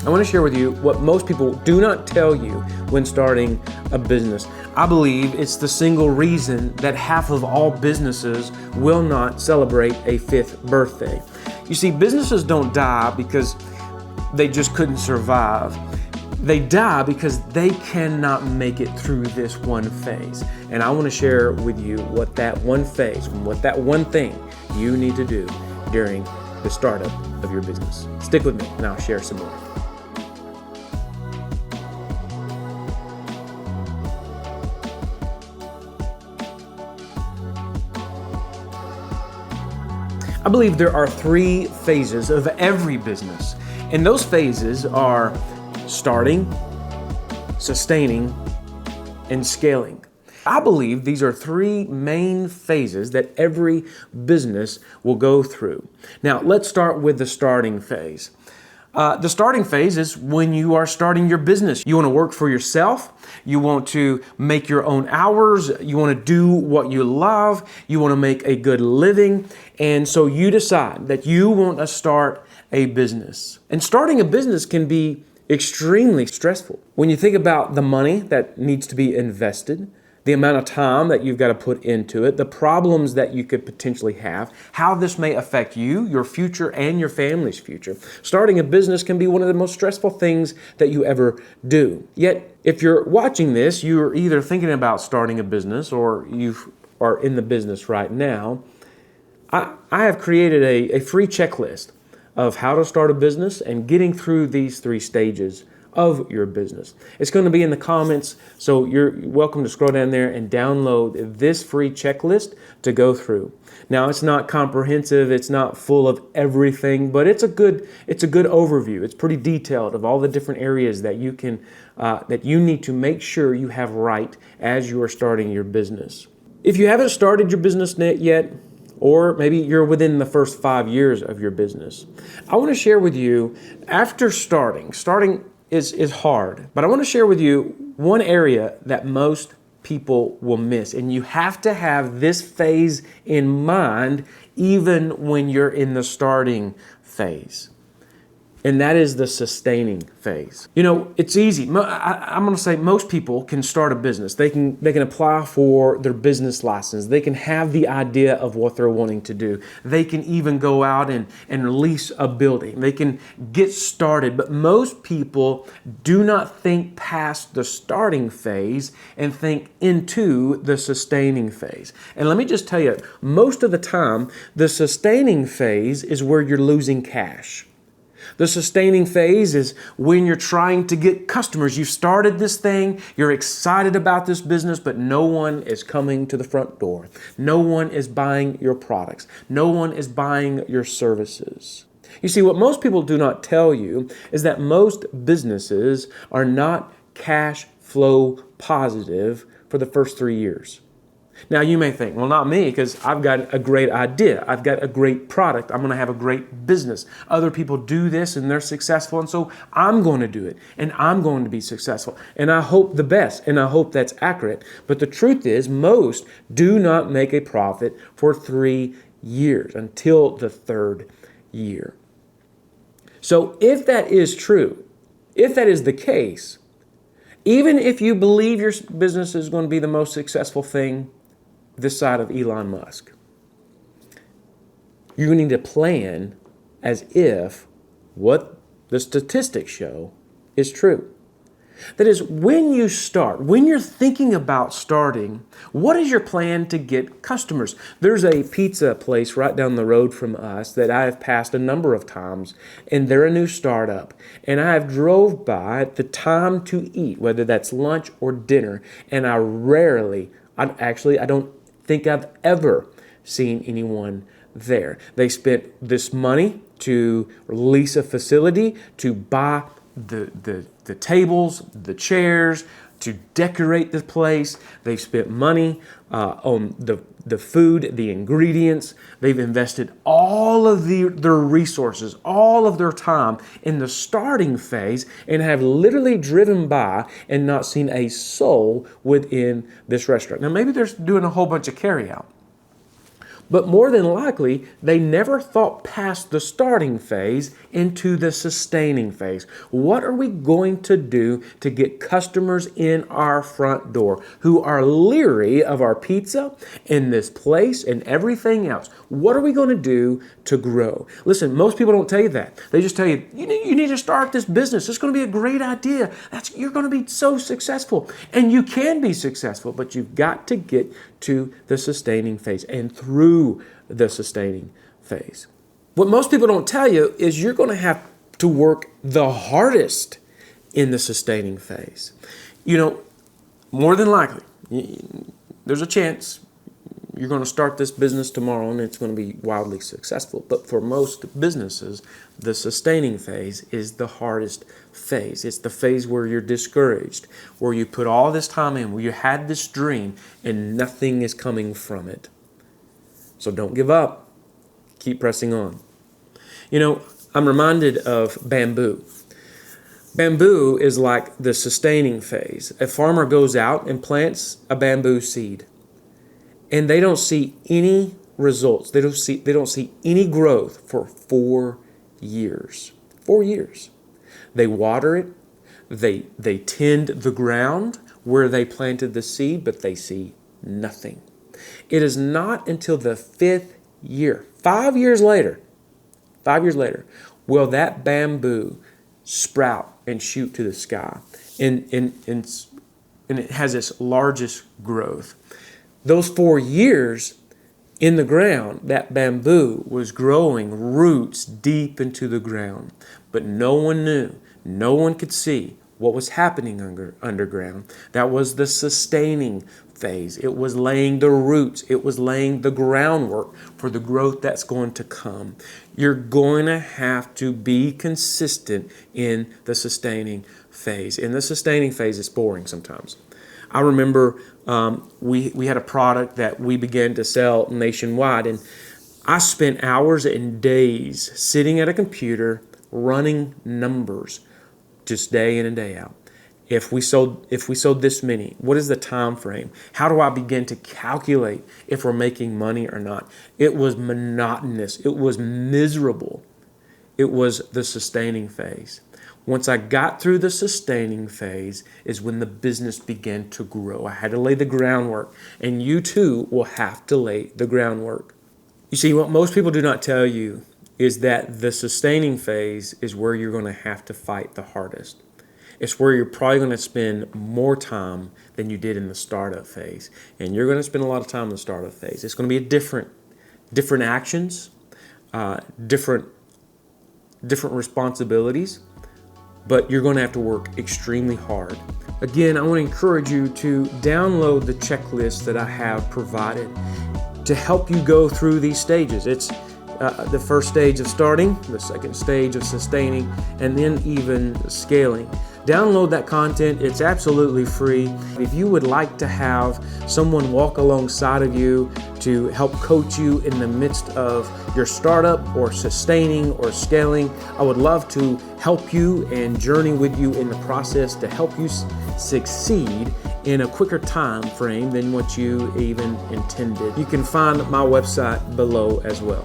I want to share with you what most people do not tell you when starting a business. I believe it's the single reason that half of all businesses will not celebrate a 5th birthday. You see, businesses don't die because they just couldn't survive. They die because they cannot make it through this one phase. And I want to share with you what that one phase, what that one thing you need to do during the startup of your business. Stick with me and I'll share some more. I believe there are 3 phases of every business, and those phases are starting, sustaining, and scaling. I believe these are 3 main phases that every business will go through. Now, let's start with the starting phase. The starting phase is when you are starting your business. You want to work for yourself. You want to make your own hours. You want to do what you love. You want to make a good living. And so you decide that you want to start a business. And starting a business can be extremely stressful. When you think about the money that needs to be invested, the amount of time that you've got to put into it, the problems that you could potentially have, how this may affect you, your future, and your family's future. Starting a business can be one of the most stressful things that you ever do. Yet, if you're watching this, you're either thinking about starting a business or you are in the business right now. I have created a free checklist of how to start a business and getting through these 3 stages of your business. It's going to be in the comments, so you're welcome to scroll down there and download this free checklist to go through. Now, it's not comprehensive, it's not full of everything, but it's a good overview. It's pretty detailed of all the different areas that you can that you need to make sure you have right as you are starting your business. If you haven't started your business yet, or maybe you're within the first 5 years of your business, I want to share with you, after starting is hard, but I want to share with you one area that most people will miss, and you have to have this phase in mind even when you're in the starting phase. And that is the sustaining phase. You know, it's easy. I'm going to say most people can start a business. They can apply for their business license. They can have the idea of what they're wanting to do. They can even go out and lease a building. They can get started. But most people do not think past the starting phase and think into the sustaining phase. And let me just tell you, most of the time, the sustaining phase is where you're losing cash. The sustaining phase is when you're trying to get customers. You've started this thing, you're excited about this business, but no one is coming to the front door. No one is buying your products. No one is buying your services. You see, what most people do not tell you is that most businesses are not cash flow positive for the first 3 years. Now, you may think, well, not me, because I've got a great idea. I've got a great product. I'm going to have a great business. Other people do this and they're successful, and so I'm going to do it, and I'm going to be successful. And I hope the best, and I hope that's accurate. But the truth is, most do not make a profit for 3 years, until the 3rd year. So if that is true, if that is the case, even if you believe your business is going to be the most successful thing this side of Elon Musk, you need to plan as if what the statistics show is true. That is, when you start, when you're thinking about starting, what is your plan to get customers? There's a pizza place right down the road from us that I have passed a number of times, and they're a new startup. And I have drove by at the time to eat, whether that's lunch or dinner, and I don't think I've ever seen anyone there. They spent this money to lease a facility, to buy the tables, the chairs, to decorate the place. They've spent money on the food, the ingredients. They've invested all of their resources, all of their time in the starting phase, and have literally driven by and not seen a soul within this restaurant. Now, maybe they're doing a whole bunch of carryout. But more than likely, they never thought past the starting phase into the sustaining phase. What are we going to do to get customers in our front door who are leery of our pizza and this place and everything else? What are we going to do to grow? Listen, most people don't tell you that. They just tell you, you need to start this business. It's going to be a great idea. You're going to be so successful. And you can be successful, but you've got to get to the sustaining phase and through the sustaining phase. What most people don't tell you is you're going to have to work the hardest in the sustaining phase. More than likely, there's a chance you're going to start this business tomorrow and it's going to be wildly successful. But for most businesses, the sustaining phase is the hardest phase. It's the phase where you're discouraged, where you put all this time in, where you had this dream and nothing is coming from it. So don't give up. Keep pressing on. I'm reminded of bamboo. Bamboo is like the sustaining phase. A farmer goes out and plants a bamboo seed, and they don't see any results. They don't see any growth for 4 years. 4 years. They water it. They tend the ground where they planted the seed, but they see nothing. It is not until the 5th year, 5 years later, will that bamboo sprout and shoot to the sky. And it has its largest growth. Those 4 years in the ground, that bamboo was growing roots deep into the ground. But no one knew, no one could see what was happening underground. That was the sustaining phase. It was laying the roots. It was laying the groundwork for the growth that's going to come. You're going to have to be consistent in the sustaining phase. In the sustaining phase, it's boring sometimes. I remember we had a product that we began to sell nationwide, and I spent hours and days sitting at a computer running numbers just day in and day out. If we sold this many, what is the time frame? How do I begin to calculate if we're making money or not? It was monotonous. It was miserable. It was the sustaining phase. Once I got through the sustaining phase is when the business began to grow. I had to lay the groundwork, and you too will have to lay the groundwork. You see, what most people do not tell you is that the sustaining phase is where you're going to have to fight the hardest. It's where you're probably going to spend more time than you did in the startup phase. And you're going to spend a lot of time in the startup phase. It's going to be different actions, different responsibilities, but you're going to have to work extremely hard. Again, I want to encourage you to download the checklist that I have provided to help you go through these stages. It's the first stage of starting, the second stage of sustaining, and then even scaling. Download that content. It's absolutely free. If you would like to have someone walk alongside of you to help coach you in the midst of your startup or sustaining or scaling, I would love to help you and journey with you in the process to help you succeed in a quicker time frame than what you even intended. You can find my website below as well.